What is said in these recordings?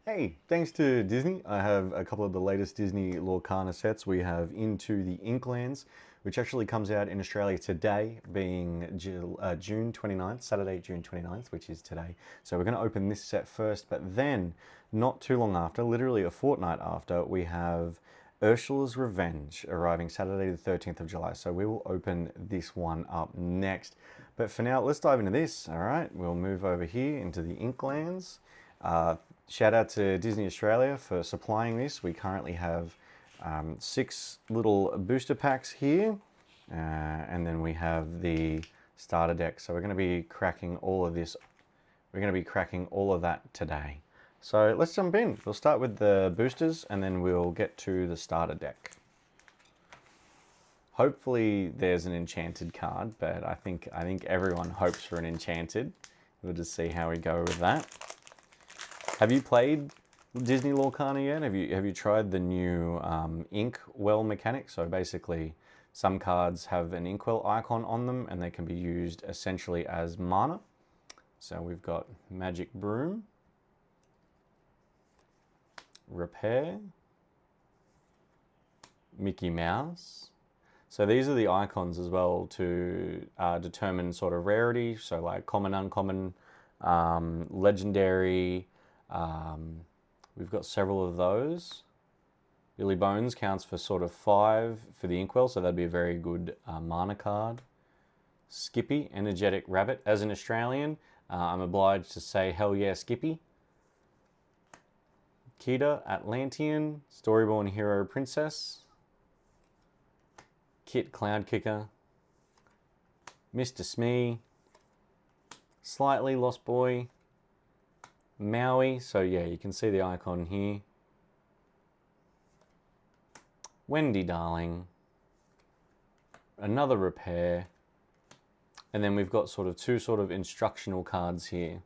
Hey, thanks to Disney, I have a couple of the latest Disney Lorcana sets. We have Into the Inklands, which actually comes out in Australia today, being June 29th, Saturday, June 29th, which is today. So we're going to open this set first, but then not too long after, literally a fortnight after, we have Ursula's Revenge arriving Saturday the 13th of July. So we will open this one up next. But for now, let's dive into this. All right, we'll move over here into the Inklands. Shout out to Disney Australia for supplying this. We currently have 6 little booster packs here, and then we have the starter deck. So we're going to be cracking all of this. We're going to be cracking all of that today. So let's jump in. We'll start with the boosters, and then we'll get to the starter deck. Hopefully there's an enchanted card, but I think everyone hopes for an enchanted. We'll just see how we go with that. Have you played Disney Lorcana yet? Have you tried the new Inkwell mechanic? So basically, some cards have an Inkwell icon on them, and they can be used essentially as mana. So we've got Magic Broom, Repair, Mickey Mouse. So these are the icons as well to determine sort of rarity. So like common, uncommon, legendary. We've got several of those. Billy Bones counts for sort of 5 for the Inkwell, so that'd be a very good mana card. Skippy, Energetic Rabbit. As an Australian, I'm obliged to say hell yeah, Skippy. Kida, Atlantean, Storyborn Hero Princess. Kit, Cloud Kicker. Mr. Smee. Slightly Lost Boy. Maui, so yeah, you can see the icon here. Wendy Darling. Another Repair. And then we've got sort of 2 sort of instructional cards here.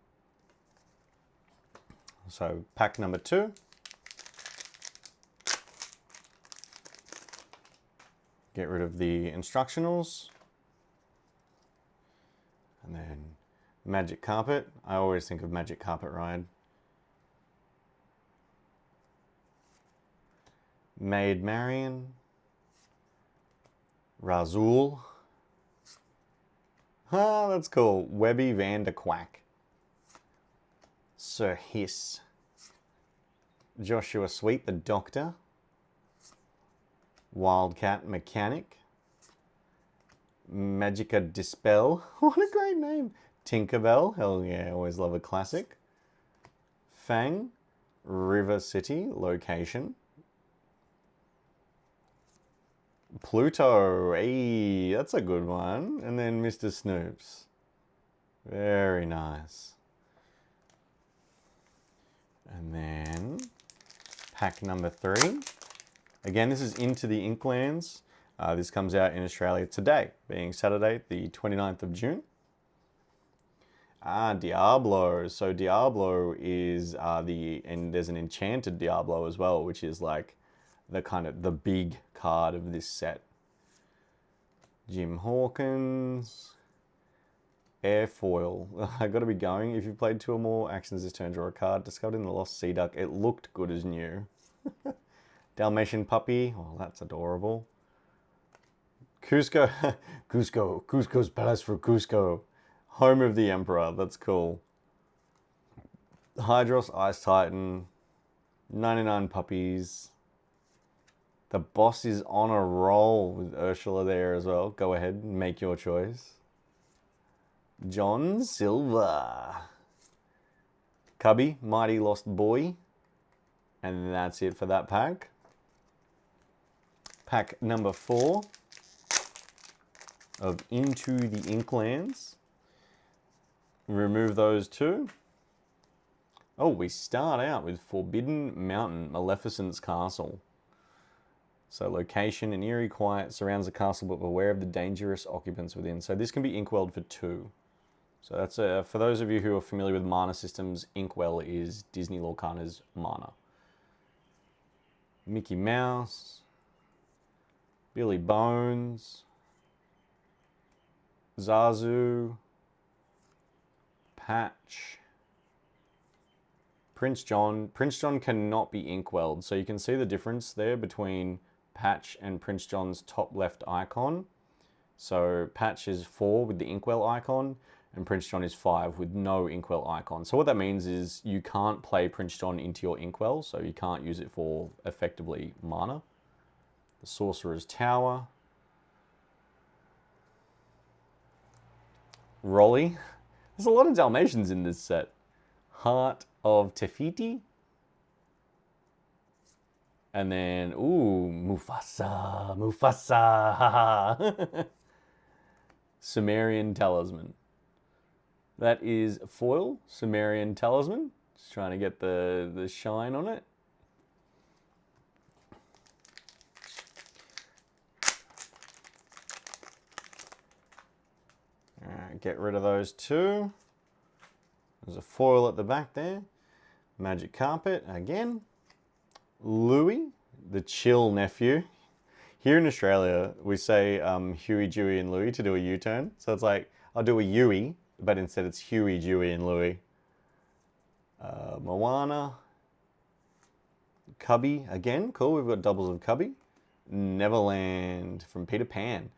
So pack number 2. Get rid of the instructionals. And then Magic Carpet. I always think of Magic Carpet Ride. Maid Marian. Razul. Ah, that's cool. Webby Vanderquack. Sir Hiss. Joshua Sweet, the Doctor. Wildcat Mechanic. Magica Dispel. What a great name. Tinkerbell. Hell yeah, always love a classic. Fang. River City. Location. Pluto. Hey, that's a good one. And then Mr. Snoops. Very nice. And then pack number 3. Again, this is Into the Inklands. This comes out in Australia today, being Saturday, the 29th of June. Diablo. So Diablo is and there's an enchanted Diablo as well, which is like the kind of the big card of this set. Jim Hawkins. Airfoil. I gotta be going. If you've played 2 or more actions this turn, draw a card. Discovered in the Lost Sea Duck. It looked good as new. Dalmatian Puppy. Oh, that's adorable. Cusco. Cusco's Palace for Cusco. Home of the Emperor. That's cool. Hydros Ice Titan. 99 Puppies. The boss is on a roll with Ursula there as well. Go ahead and make your choice. John Silver. Cubby, Mighty Lost Boy. And that's it for that pack. Pack number 4 of Into the Inklands. Remove those 2. Oh, we start out with Forbidden Mountain, Maleficent's Castle. So location, an eerie quiet surrounds the castle, but beware of the dangerous occupants within. So this can be Inkwelled for 2. So that's for those of you who are familiar with mana systems, Inkwell is Disney Lorcana's mana. Mickey Mouse. Billy Bones. Zazu. Patch. Prince John. Prince John cannot be inkwelled. So you can see the difference there between Patch and Prince John's top left icon. So Patch is 4 with the inkwell icon, and Prince John is 5 with no inkwell icon. So what that means is you can't play Prince John into your inkwell, so you can't use it for effectively mana. The Sorcerer's Tower. Rolly. There's a lot of Dalmatians in this set. Heart of Tefiti. And then, ooh, Mufasa, Mufasa, haha. Sumerian Talisman. That is foil, Sumerian Talisman. Just trying to get the shine on it. Alright, get rid of those two. There's a foil at the back there. Magic Carpet again. Louis, the chill nephew. Here in Australia, we say Huey, Dewey, and Louie to do a U-turn. So it's like, I'll do a Huey, but instead it's Huey, Dewey, and Louie. Moana. Cubby, again, cool, we've got doubles of Cubby. Neverland from Peter Pan.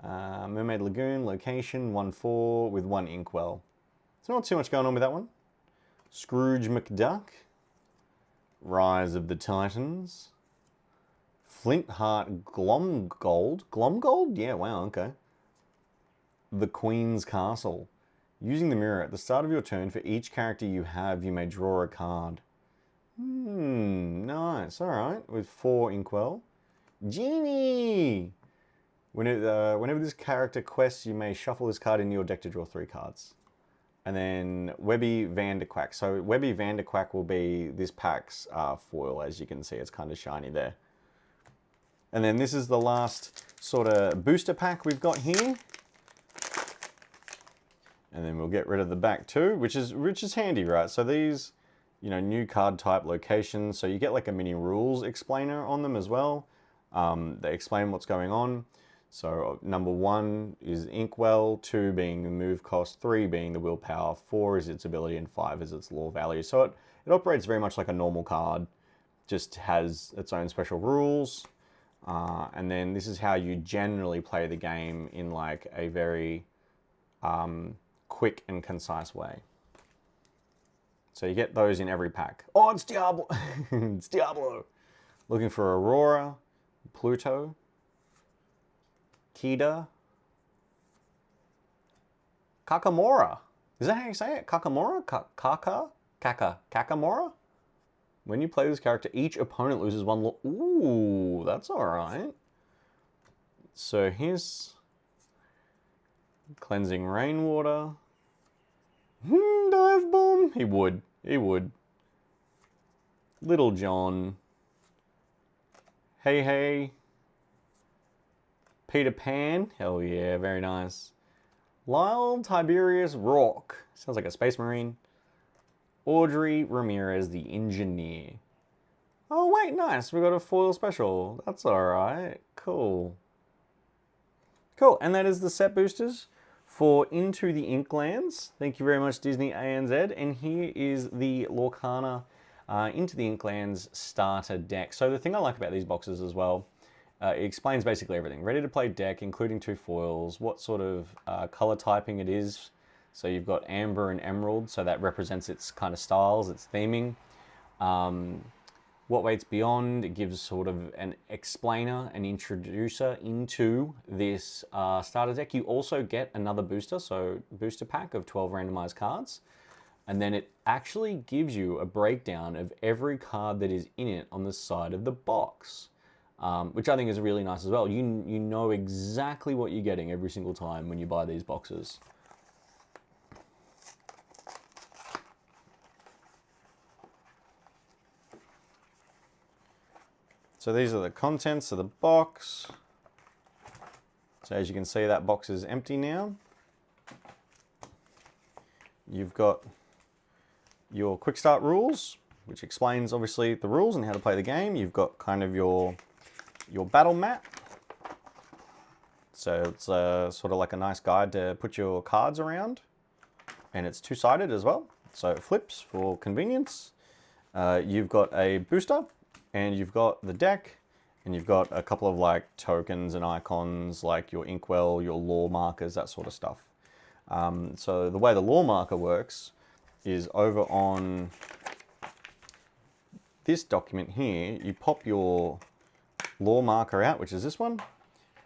Mermaid Lagoon, location, 1/4 with 1 inkwell. There's not too much going on with that one. Scrooge McDuck. Rise of the Titans. Flintheart Glomgold. Glomgold? Yeah, wow, okay. The Queen's Castle. Using the mirror, at the start of your turn, for each character you have, you may draw a card. Nice, alright. With 4 inkwell. Genie! Whenever this character quests, you may shuffle this card into your deck to draw 3 cards. And then Webby Vanderquack. So Webby Vanderquack will be this pack's foil, as you can see. It's kind of shiny there. And then this is the last sort of booster pack we've got here. And then we'll get rid of the back too, which is handy, right? So these, you know, new card type locations. So you get like a mini rules explainer on them as well. They explain what's going on. So number 1 is Inkwell, 2 being the move cost, 3 being the willpower, 4 is its ability, and 5 is its lore value. So it operates very much like a normal card, just has its own special rules. And then this is how you generally play the game in like a very quick and concise way. So you get those in every pack. Oh, it's Diablo! It's Diablo! Looking for Aurora, Pluto, Kida, Kakamora. Is that how you say it? Kakamora? Kakamora? When you play this character, each opponent loses 1 Ooh, that's alright. So here's Cleansing Rainwater. Dive Bomb. He would. Little John. Hey. Peter Pan, hell yeah, very nice. Lyle Tiberius Rourke, sounds like a space marine. Audrey Ramirez, the engineer. Oh wait, nice, we got a foil special. That's alright, cool. Cool, and that is the set boosters for Into the Inklands. Thank you very much, Disney ANZ. And here is the Lorcana Into the Inklands starter deck. So the thing I like about these boxes as well, it explains basically everything. Ready to play deck, including 2 foils, what sort of color typing it is. So you've got amber and emerald, so that represents its kind of styles, its theming. What waits beyond, it gives sort of an explainer, an introducer into this starter deck. You also get another booster, so booster pack of 12 randomized cards. And then it actually gives you a breakdown of every card that is in it on the side of the box. Which I think is really nice as well. You know exactly what you're getting every single time when you buy these boxes. So these are the contents of the box. So as you can see, that box is empty now. You've got your quick start rules, which explains obviously the rules and how to play the game. You've got kind of your battle map. So it's sort of like a nice guide to put your cards around. And it's 2-sided as well. So it flips for convenience. You've got a booster, and you've got the deck, and you've got a couple of like tokens and icons, like your inkwell, your lore markers, that sort of stuff. So the way the lore marker works is over on this document here, you pop your lore marker out, which is this one,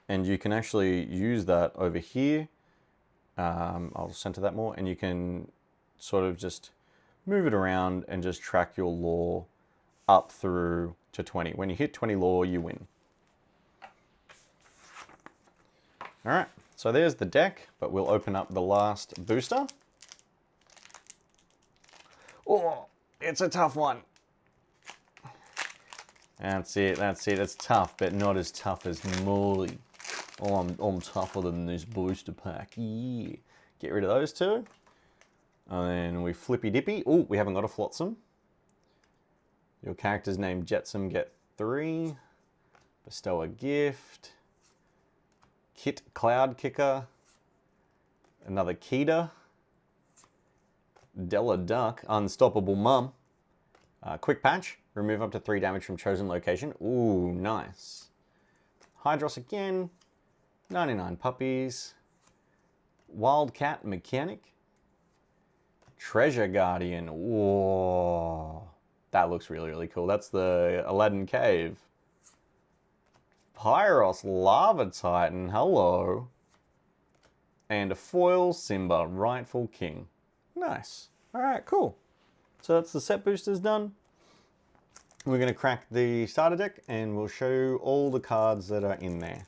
and you can actually use that over here. I'll center that more, and you can sort of just move it around and just track your lore up through to 20. When you hit 20 lore, you win. All right, so there's the deck, but we'll open up the last booster. Oh, it's a tough one. That's it, that's it. It's tough, but not as tough as Molly. Oh, I'm tougher than this booster pack. Yeah. Get rid of those two. And then we flippy dippy. Oh, we haven't got a Flotsam. Your character's name Jetsam, get 3. Bestow a gift. Kit Cloud Kicker. Another Keeta. Della Duck. Unstoppable Mum. Quick Patch. Remove up to 3 damage from chosen location. Ooh, nice. Hydros again. 99 Puppies. Wildcat Mechanic. Treasure Guardian. Whoa. That looks really, really cool. That's the Aladdin Cave. Pyros Lava Titan. Hello. And a foil Simba, Rightful King. Nice. Alright, cool. So that's the set boosters done. We're going to crack the starter deck and we'll show you all the cards that are in there.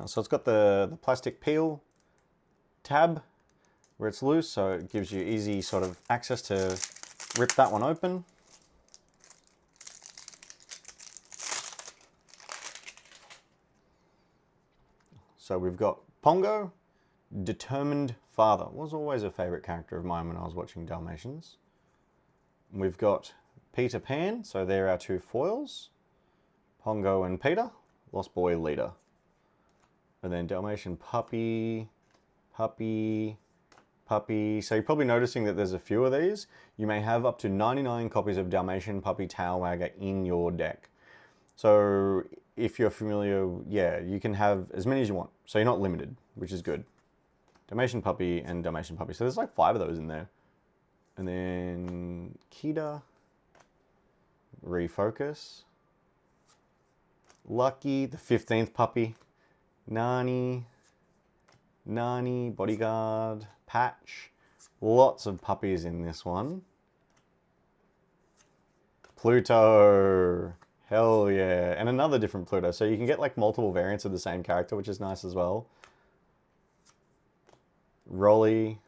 So it's got the plastic peel tab where it's loose, so it gives you easy sort of access to rip that one open. So we've got Pongo, Determined Father. Was always a favorite character of mine when I was watching Dalmatians. We've got Peter Pan, so they're our 2 foils. Pongo and Peter, Lost Boy Leader. And then Dalmatian Puppy, Puppy, Puppy. So you're probably noticing that there's a few of these. You may have up to 99 copies of Dalmatian Puppy Tail Wagger in your deck. So if you're familiar, yeah, you can have as many as you want. So you're not limited, which is good. Dalmatian Puppy and Dalmatian Puppy. So there's like 5 of those in there. And then Keeta, Refocus, Lucky, the 15th puppy, Nani, Bodyguard, Patch. Lots of puppies in this one. Pluto. Hell yeah. And another different Pluto. So you can get like multiple variants of the same character, which is nice as well. Rolly.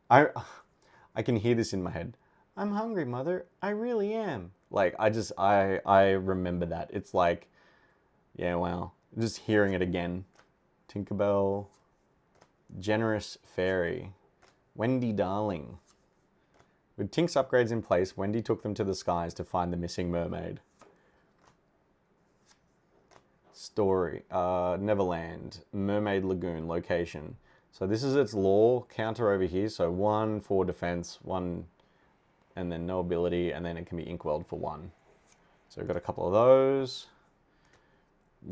I can hear this in my head. I'm hungry, mother. I really am. Like, I remember that. It's like, yeah, wow. Just hearing it again. Tinkerbell. Generous Fairy. Wendy Darling. With Tink's upgrades in place, Wendy took them to the skies to find the missing mermaid. Story. Neverland. Mermaid Lagoon. Location. So this is its lore counter over here. So 1 for defense, 1, and then no ability, and then it can be inkwelled for 1. So we've got a couple of those.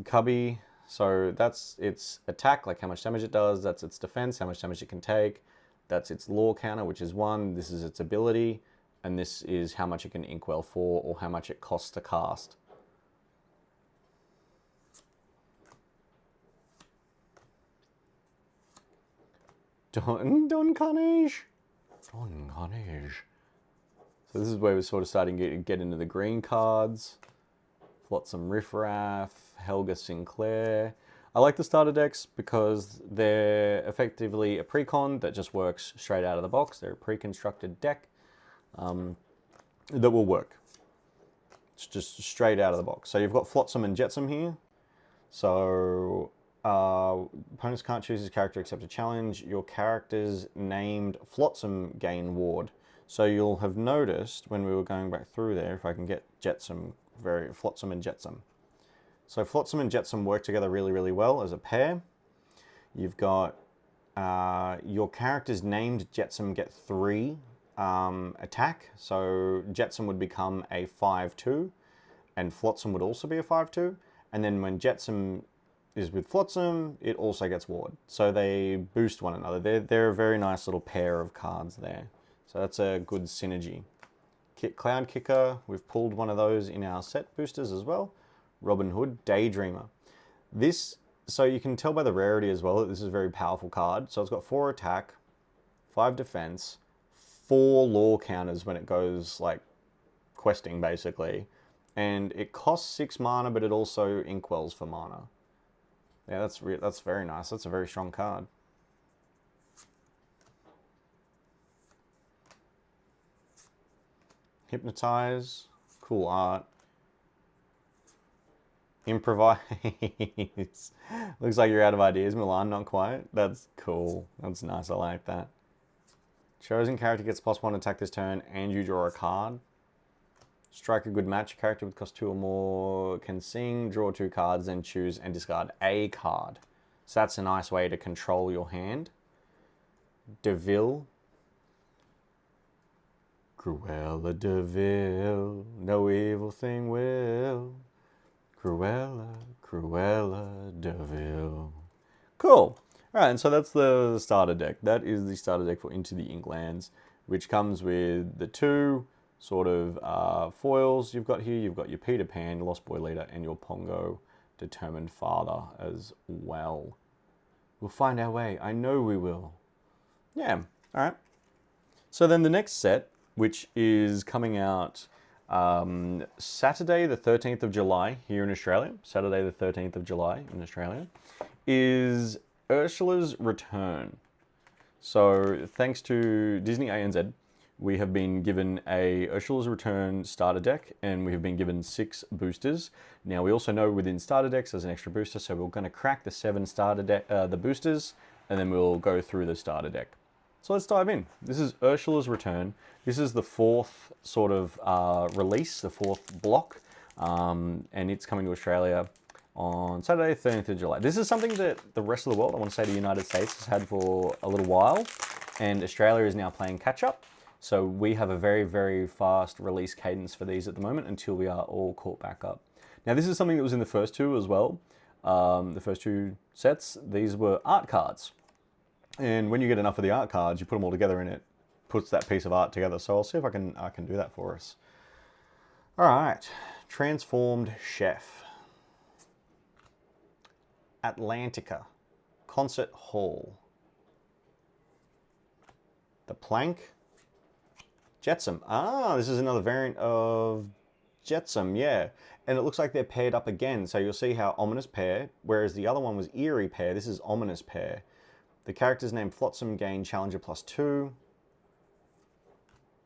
Cubby. So that's its attack, like how much damage it does. That's its defense, how much damage it can take. That's its lore counter, which is 1. This is its ability. And this is how much it can inkwell for, or how much it costs to cast. Don Carnage. Don Carnage. So this is where we're sort of starting to get into the green cards. Flotsam Riffraff, Helga Sinclair. I like the starter decks because they're effectively a precon that just works straight out of the box. They're a pre-constructed deck that will work. It's just straight out of the box. So you've got Flotsam and Jetsam here. So opponents can't choose his character except a challenge. Your character's named Flotsam gain ward. So you'll have noticed when we were going back through there, if I can get Jetsam, Flotsam and Jetsam. So Flotsam and Jetsam work together really, really well as a pair. You've got your characters named Jetsam get 3 attack. So Jetsam would become a 5/2, and Flotsam would also be a 5/2. And then when Jetsam is with Flotsam, it also gets Ward. So they boost one another. They're a very nice little pair of cards there. So that's a good synergy. Cloud Kicker, we've pulled one of those in our set boosters as well. Robin Hood, Daydreamer. This, so you can tell by the rarity as well that this is a very powerful card. So it's got 4 attack, 5 defense, 4 lore counters when it goes like questing basically. And it costs 6 mana, but it also inkwells for mana. Yeah, that's very nice. That's a very strong card. Hypnotize, cool art. Improvise. Looks like you're out of ideas, Milan. Not quite. That's cool. That's nice. I like that. Chosen character gets +1 attack this turn, and you draw a card. Strike a good match. A character with cost 2 or more can sing, draw 2 cards, then choose and discard a card. So that's a nice way to control your hand. Deville. Cruella Deville, no evil thing will. Cruella, Cruella Deville. Cool. Alright, and so that's the starter deck. That is the starter deck for Into the Inklands, which comes with the 2 sort of foils you've got here. You've got your Peter Pan, Lost Boy Leader, and your Pongo, Determined Father as well. We'll find our way. I know we will. Yeah, alright. So then the next set, which is coming out Saturday the 13th of July here in Australia, Saturday the 13th of July in Australia, is Ursula's Return. So thanks to Disney AUNZ, we have been given a Ursula's Return starter deck, and we have been given 6 boosters. Now we also know within starter decks there's an extra booster, so we're going to crack the 7 starter deck, the boosters, and then we'll go through the starter deck. So let's dive in. This is Ursula's Return. This is the 4th sort of release, the 4th block, and it's coming to Australia on Saturday, 13th of July. This is something that the rest of the world, I want to say the United States, has had for a little while, and Australia is now playing catch up. So we have a very, very fast release cadence for these at the moment until we are all caught back up. Now this is something that was in the first 2 as well. The first 2 sets, these were art cards. And when you get enough of the art cards, you put them all together and it puts that piece of art together. So I'll see if I can do that for us. All right, Transformed Chef. Atlantica, Concert Hall. The Plank, Jetsam. Ah, this is another variant of Jetsam, yeah. And it looks like they're paired up again. So you'll see how Ominous Pair, whereas the other one was Eerie Pair, this is Ominous Pair. The character's name Flotsam gain Challenger +2.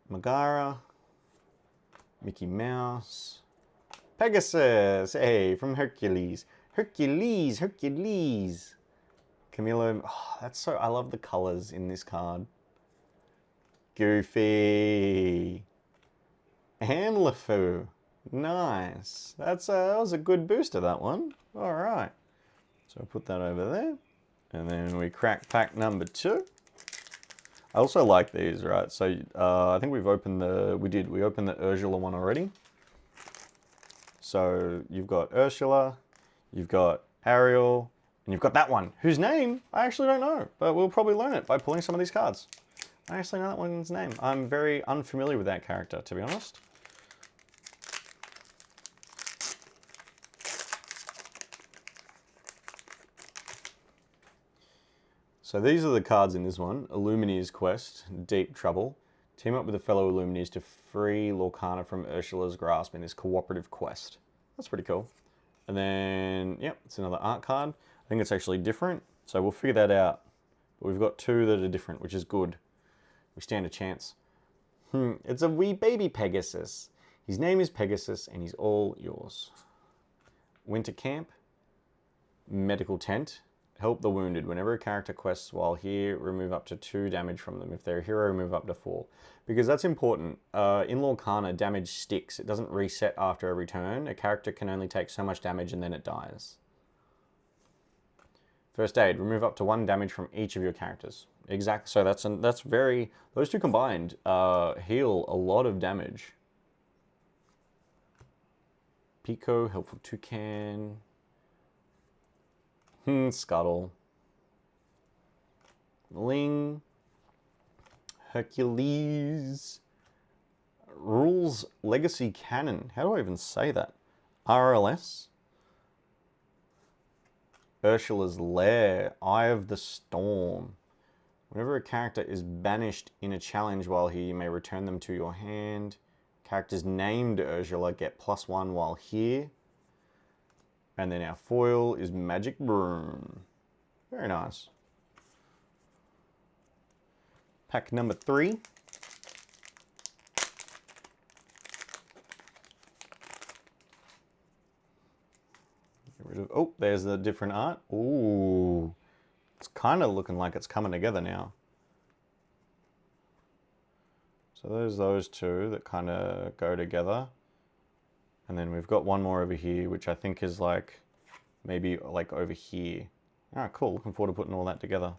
Megara. Mickey Mouse. Pegasus, hey, from Hercules. Hercules, Hercules. Camilo, oh, that's so, I love the colors in this card. Goofy. And LeFou. Nice. That was a good booster, that one. All right. So I'll put that over there. And then we crack pack number 2. I also like these, right? So I think we've opened we opened the Ursula one already. So you've got Ursula, you've got Ariel, and you've got that one, whose name I actually don't know, but we'll probably learn it by pulling some of these cards. I actually know that one's name. I'm very unfamiliar with that character, to be honest. So these are the cards in this one. Illumineer's Quest, Deep Trouble. Team up with a fellow Illumineers to free Lorcana from Ursula's grasp in this cooperative quest. That's pretty cool. And then, yep, it's another art card. I think it's actually different, so we'll figure that out. But we've got 2 that are different, which is good. We stand a chance. It's a wee baby Pegasus. His name is Pegasus, and he's all yours. Winter Camp, Medical Tent. Help the wounded. Whenever a character quests while here, remove up to 2 damage from them. If they're a hero, remove up to 4. Because that's important. In Lorcana, damage sticks. It doesn't reset after every turn. A character can only take so much damage and then it dies. First aid, remove up to 1 damage from each of your characters. Exactly, so that's very, those two combined heal a lot of damage. Pico, helpful toucan. Scuttle. Ling. Hercules. Rules Legacy Cannon. How do I even say that? RLS. Ursula's Lair. Eye of the Storm. Whenever a character is banished in a challenge while here, you may return them to your hand. Characters named Ursula get +1 while here. And then our foil is Magic Broom. Very nice. Pack number 3. Get rid of, oh, there's the different art. Ooh. It's kind of looking like it's coming together now. So there's those two that kind of go together. And then we've got one more over here, which I think is like, maybe like over here. Ah, cool. Looking forward to putting all that together.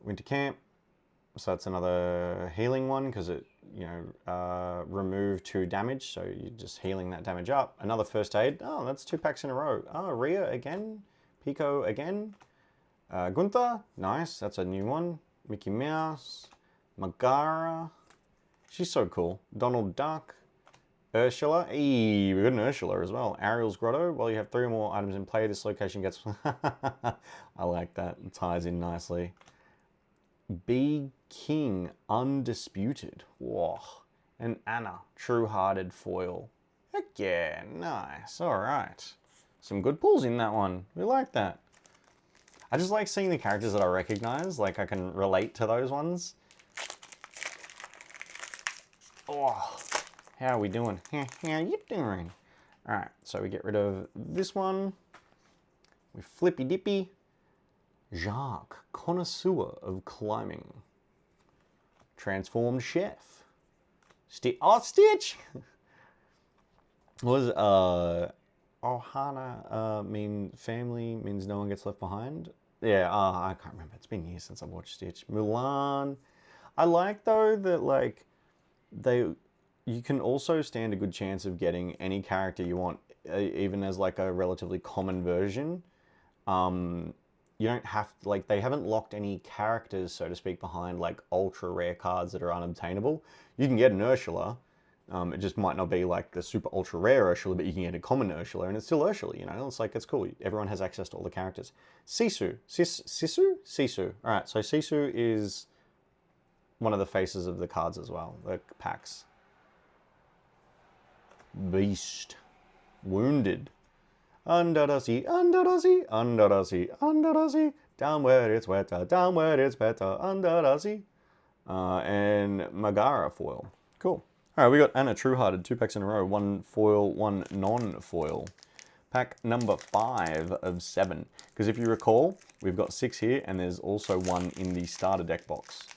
Winter Camp. So that's another healing one because it, you know, remove 2 damage. So you're just healing that damage up. Another first aid. Oh, that's 2 packs in a row. Oh, Rhea again. Pico again. Gunther. Nice. That's a new one. Mickey Mouse. Megara. She's so cool. Donald Duck. Ursula. Eee, we got an Ursula as well. Ariel's Grotto. While you have 3 or more items in play, this location gets... I like that. It ties in nicely. Bee King Undisputed. Whoa. And Anna, True-Hearted Foil. Heck yeah, nice. Alright. Some good pulls in that one. We like that. I just like seeing the characters that I recognize. Like, I can relate to those ones. Oh, how are we doing? How you doing? Alright, so we get rid of this one. We flippy dippy. Jacques, connoisseur of climbing. Transformed chef. Stitch! Was Ohana mean family means no one gets left behind? Yeah, I can't remember. It's been years since I've watched Stitch. Mulan. I like though that like you can also stand a good chance of getting any character you want, even as like a relatively common version. You don't have to, like, they haven't locked any characters, so to speak, behind like ultra rare cards that are unobtainable. You can get an Ursula. It just might not be like the super ultra rare Ursula, but you can get a common Ursula, and it's still Ursula, you know? It's like, it's cool. Everyone has access to all the characters. Sisu. Sisu. All right, so Sisu is one of the faces of the cards as well, the packs. Beast. Wounded. Under the sea, under the sea, under the sea, under the sea, down where it's wetter, down where it's better, under the sea. And Megara foil. Cool. All right, we got Anna True-Hearted, 2 packs in a row, 1 foil, 1 non-foil. Pack number 5 of 7. Because if you recall, we've got 6 here, and there's also 1 in the starter deck box.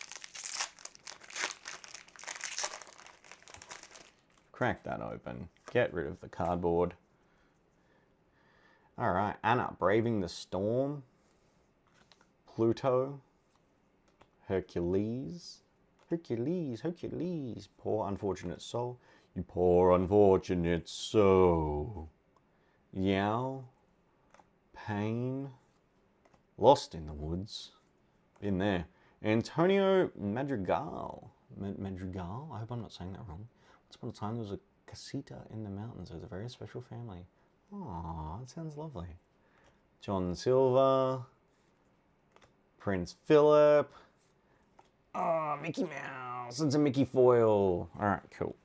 Crack that open. Get rid of the cardboard. All right, Anna, Braving the Storm, Pluto, Hercules, poor unfortunate soul, you poor unfortunate soul, Yao, Pain, Lost in the Woods, been there, Antonio Madrigal, Madrigal, I hope I'm not saying that wrong. Once upon a time there was a casita in the mountains, it was a very special family. Aw, that sounds lovely. John Silver. Prince Philip. Oh, Mickey Mouse. It's a Mickey foil. Alright, cool.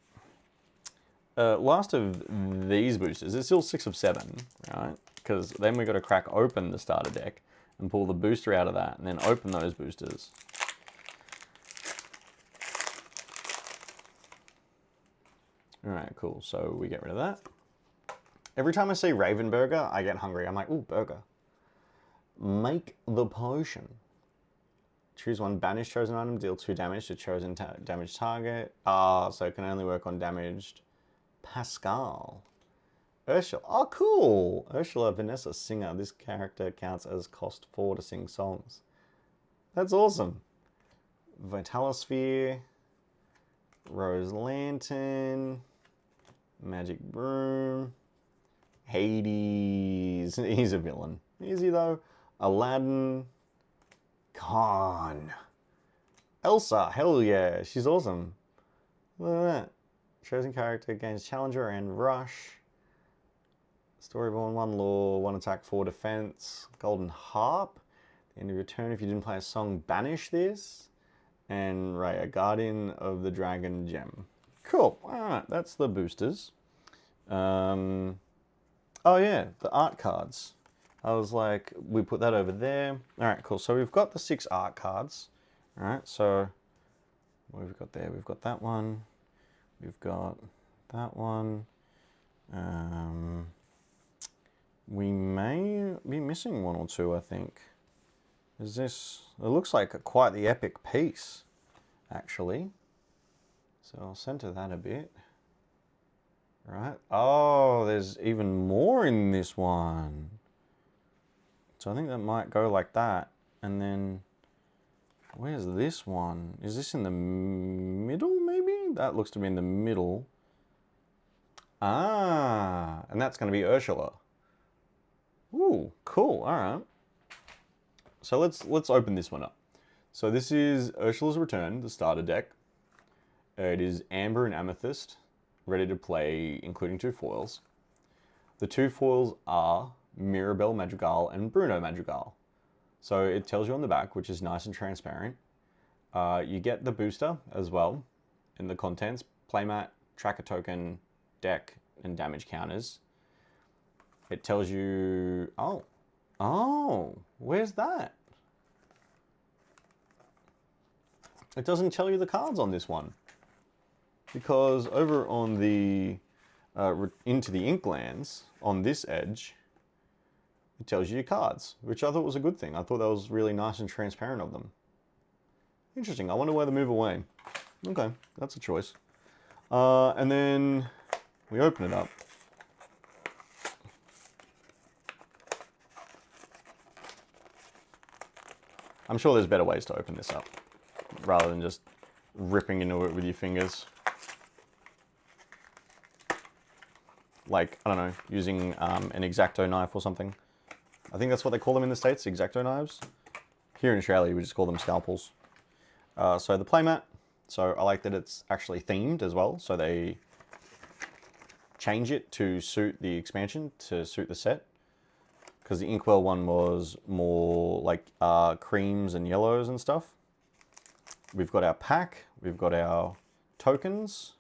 Last of these boosters. It's still 6 of 7, right? Because then we've got to crack open the starter deck and pull the booster out of that and then open those boosters. Alright, cool. So we get rid of that. Every time I see Raven Burger, I get hungry. I'm like, ooh, burger. Make the potion. Choose 1 banish chosen item, deal 2 damage to chosen damaged target. So it can only work on damaged Pascal. Ursula. Oh, cool. Ursula Vanessa Singer. This character counts as cost 4 to sing songs. That's awesome. Vitalosphere. Rose Lantern. Magic Broom. Hades. He's a villain. Is he though? Aladdin. Khan. Elsa. Hell yeah. She's awesome. Look at that. Chosen character gains Challenger and Rush. Storyborn, 1 law, 1 attack, 4 defense. Golden Harp. At the end of your turn, if you didn't play a song, banish this. And Raya, Guardian of the Dragon Gem. Cool. Alright, that's the boosters. Oh yeah, the art cards. I was like, we put that over there. Alright, cool. So we've got the 6 art cards. Alright, so what have we got there? We've got that one. We've got that one. We may be missing 1 or 2, I think. Is this... It looks like quite the epic piece, actually. So I'll center that a bit. Right. Oh, there's even more in this one. So I think that might go like that. And then... Where's this one? Is this in the middle, maybe? That looks to be in the middle. Ah, and that's going to be Ursula. Ooh, cool. All right. So let's open this one up. So this is Ursula's Return, the starter deck. It is Amber and Amethyst, ready to play, including 2 foils. The 2 foils are Mirabelle Madrigal and Bruno Madrigal. So it tells you on the back, which is nice and transparent. You get the booster as well in the contents. Playmat, tracker token, deck, and damage counters. It tells you... Oh, where's that? It doesn't tell you the cards on this one. Because over on the... into the Inklands, on this edge, it tells you your cards, which I thought was a good thing. I thought that was really nice and transparent of them. Interesting. I wonder why they move away. Okay, that's a choice. And then we open it up. I'm sure there's better ways to open this up, rather than just ripping into it with your fingers. Like, I don't know, using an X-Acto knife or something. I think that's what they call them in the States, X-Acto knives. Here in Australia, we just call them scalpels. So the playmat. So I like that it's actually themed as well. So they change it to suit the expansion, to suit the set. Because the Inkwell one was more like creams and yellows and stuff. We've got our pack. We've got our tokens.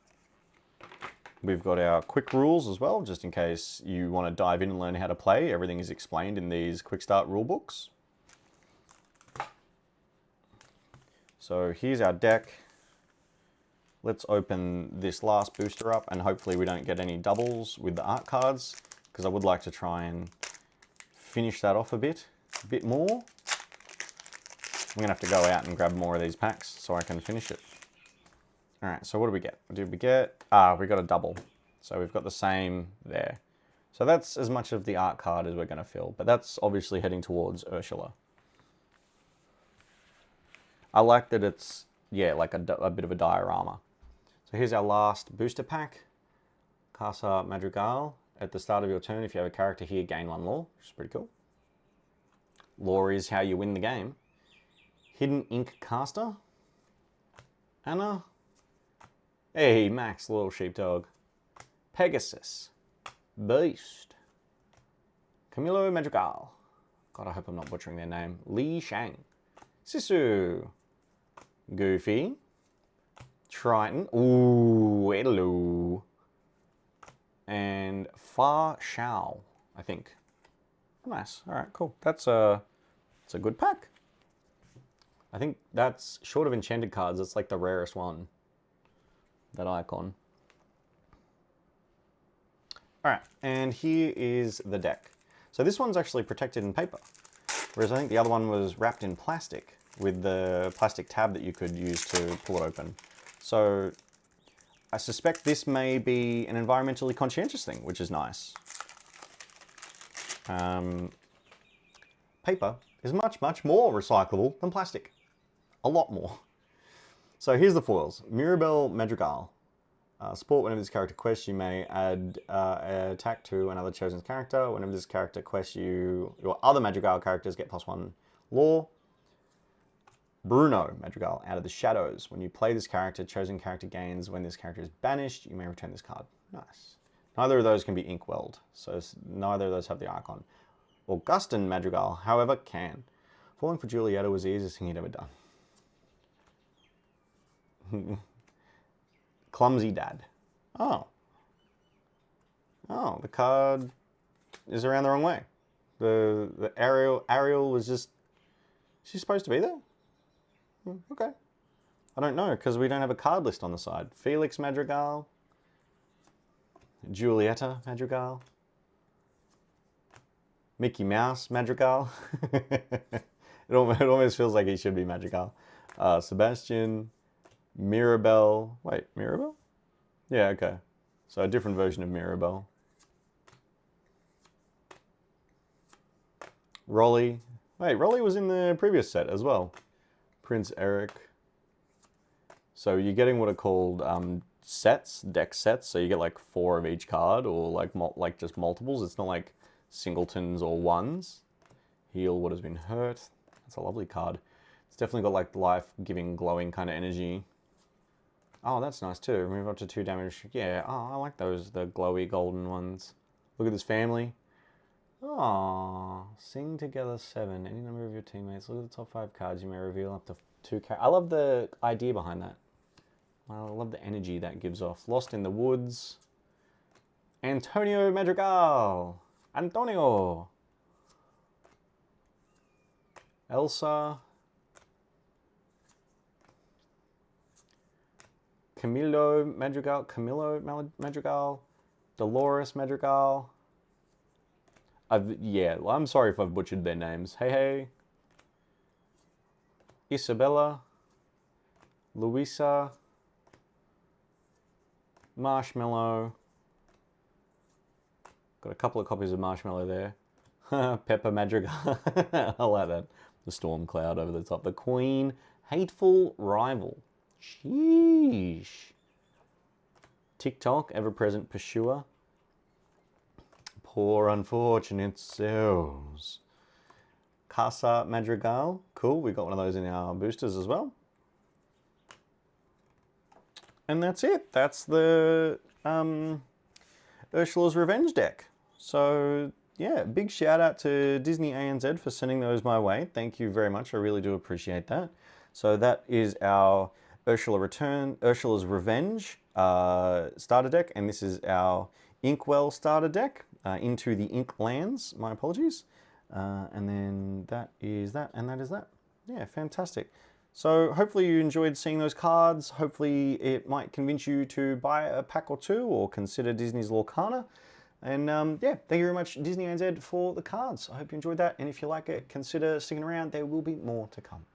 We've got our quick rules as well, just in case you want to dive in and learn how to play. Everything is explained in these quick start rule books. So here's our deck. Let's open this last booster up, and hopefully we don't get any doubles with the art cards, because I would like to try and finish that off a bit more. I'm gonna have to go out and grab more of these packs so I can finish it. All right, so what do we get? What did we get? We got a double. So we've got the same there. So that's as much of the art card as we're gonna fill, but that's obviously heading towards Ursula. I like that it's, yeah, like a bit of a diorama. So here's our last booster pack. Casa Madrigal. At the start of your turn, if you have a character here, gain 1 law, which is pretty cool. Law is how you win the game. Hidden Ink Caster. Anna. Hey, Max, little sheepdog. Pegasus. Beast. Camilo Madrigal. God, I hope I'm not butchering their name. Li Shang. Sisu. Goofy. Triton. Ooh, hello. And Fa Shao, I think. Nice. All right, cool. That's a good pack. I think that's, short of enchanted cards, it's like the rarest one. That icon. All right, and here is the deck. So this one's actually protected in paper, whereas I think the other one was wrapped in plastic with the plastic tab that you could use to pull it open. So I suspect this may be an environmentally conscientious thing, which is nice. Paper is much, much more recyclable than plastic. A lot more. So here's the foils. Mirabelle Madrigal. Support whenever this character quests, you may add an attack to another chosen character. Whenever this character quests, your other Madrigal characters get +1 lore. Bruno Madrigal, Out of the Shadows. When you play this character, chosen character gains. When this character is banished, you may return this card. Nice. Neither of those can be inkwelled, so neither of those have the icon. Augustin Madrigal, however, can. Falling for Julieta was the easiest thing he'd ever done. Clumsy Dad. Oh. Oh, the card is around the wrong way. The Ariel was just... She's supposed to be there? Okay. I don't know, because we don't have a card list on the side. Felix Madrigal. Julieta Madrigal. Mickey Mouse Madrigal. it almost feels like he should be Madrigal. Sebastian. Mirabelle. Wait, Mirabelle? Yeah, okay. So a different version of Mirabelle. Rolly. Wait, Rolly was in the previous set as well. Prince Eric. So you're getting what are called sets, deck sets. So you get like 4 of each card, or like just multiples. It's not like singletons or ones. Heal what has been hurt. That's a lovely card. It's definitely got like life-giving, glowing kind of energy. Oh, that's nice too. Move up to 2 damage. Yeah, oh, I like those, the glowy golden ones. Look at this family. Oh, sing together 7. Any number of your teammates. Look at the top 5 cards. You may reveal up to 2 cards. I love the idea behind that. I love the energy that gives off. Lost in the Woods. Antonio Madrigal. Antonio. Elsa. Camilo Madrigal. Dolores Madrigal. Yeah, I'm sorry if I've butchered their names. Hey. Isabella. Luisa. Marshmallow. Got a couple of copies of Marshmallow there. Pepper Madrigal. I like that. The storm cloud over the top. The Queen. Hateful Rival. Sheesh. TikTok. Ever-present Pursuer. Poor unfortunate souls. Casa Madrigal. Cool. We got one of those in our boosters as well. And that's it. That's the Ursula's Revenge deck. So yeah, big shout out to Disney AUNZ for sending those my way. Thank you very much. I really do appreciate that. So that is our Ursula's Revenge starter deck, and this is our Inkwell starter deck into the Inklands. My apologies. And then that is that, and that is that. Yeah, fantastic. So hopefully you enjoyed seeing those cards. Hopefully it might convince you to buy a pack or 2 or consider Disney's Lorcana. And yeah, thank you very much, Disney AUNZ, for the cards. I hope you enjoyed that. And if you like it, consider sticking around. There will be more to come.